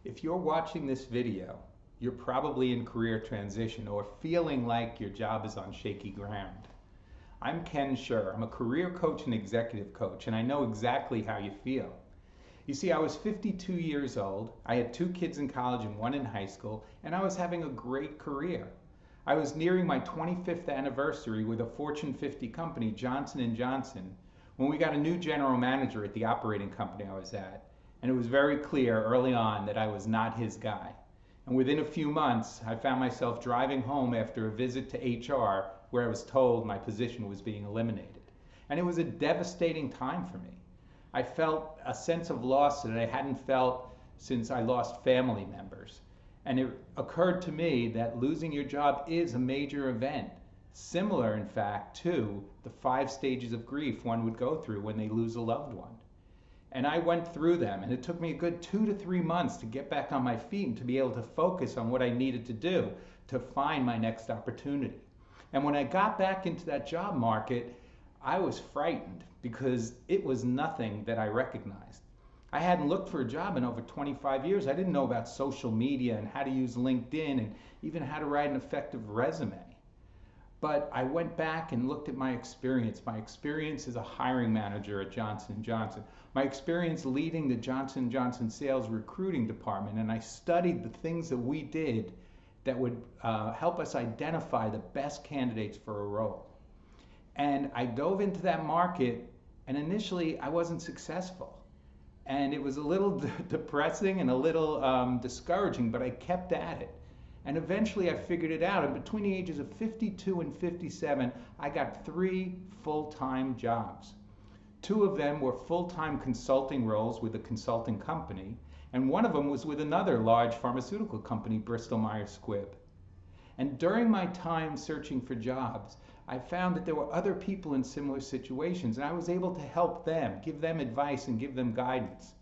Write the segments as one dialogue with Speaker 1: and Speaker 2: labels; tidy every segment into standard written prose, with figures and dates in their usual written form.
Speaker 1: If you're watching this video, you're probably in career transition or feeling like your job is on shaky ground. I'm Ken Schur. I'm a career coach and executive coach, and I know exactly how you feel. You see, I was 52 years old, I had 2 kids in college and 1 in high school, and I was having a great career. I was nearing my 25th anniversary with a Fortune 50 company, Johnson & Johnson, when we got a new general manager at the operating company I was at. And it was very clear early on that I was not his guy. And within a few months, I found myself driving home after a visit to HR where I was told my position was being eliminated. And it was a devastating time for me. I felt a sense of loss that I hadn't felt since I lost family members. And it occurred to me that losing your job is a major event, similar, in fact, to the 5 stages of grief one would go through when they lose a loved one. And I went through them, and it took me a good 2 to 3 months to get back on my feet and to be able to focus on what I needed to do to find my next opportunity. And when I got back into that job market, I was frightened because it was nothing that I recognized. I hadn't looked for a job in over 25 years. I didn't know about social media and how to use LinkedIn and even how to write an effective resume. But I went back and looked at my experience. My experience as a hiring manager at Johnson & Johnson. My experience leading the Johnson & Johnson sales recruiting department. And I studied the things that we did that would help us identify the best candidates for a role. And I dove into that market, and initially I wasn't successful. And it was a little depressing and a little discouraging, but I kept at it. And eventually I figured it out. And between the ages of 52 and 57, I got 3 full-time jobs. 2 of them were full-time consulting roles with a consulting company, and one of them was with another large pharmaceutical company, Bristol Myers Squibb. And during my time searching for jobs, I found that there were other people in similar situations, and I was able to help them, give them advice and give them guidance.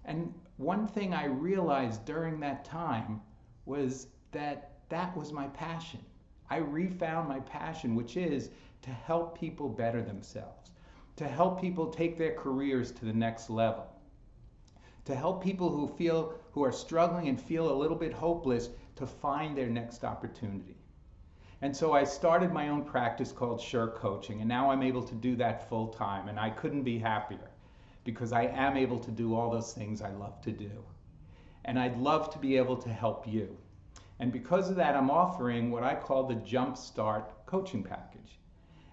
Speaker 1: And one thing I realized during that time was that was my passion. I refound my passion, which is to help people better themselves, to help people take their careers to the next level, to help people who are struggling and feel a little bit hopeless to find their next opportunity. And so I started my own practice called Schur Coaching, and now I'm able to do that full time, and I couldn't be happier because I am able to do all those things I love to do. And I'd love to be able to help you. And because of that, I'm offering what I call the Jump Start coaching package.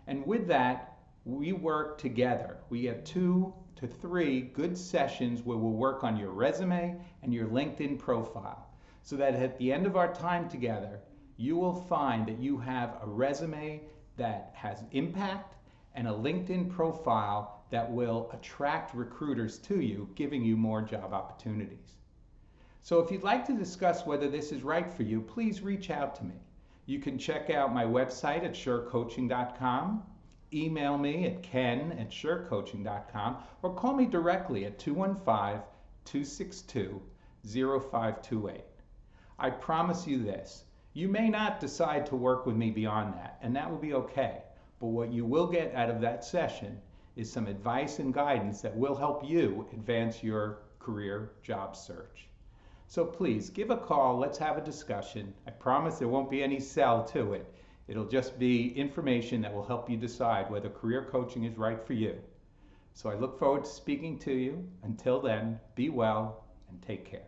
Speaker 1: And with that, we work together. We have 2 to 3 good sessions where we'll work on your resume and your LinkedIn profile, so that at the end of our time together, you will find that you have a resume that has impact and a LinkedIn profile that will attract recruiters to you, giving you more job opportunities. So if you'd like to discuss whether this is right for you, please reach out to me. You can check out my website at schurcoaching.com, email me at ken@schurcoaching.com, or call me directly at 215-262-0528. I promise you this, you may not decide to work with me beyond that, and that will be okay. But what you will get out of that session is some advice and guidance that will help you advance your career job search. So please give a call, let's have a discussion. I promise there won't be any sell to it. It'll just be information that will help you decide whether career coaching is right for you. So I look forward to speaking to you. Until then, be well and take care.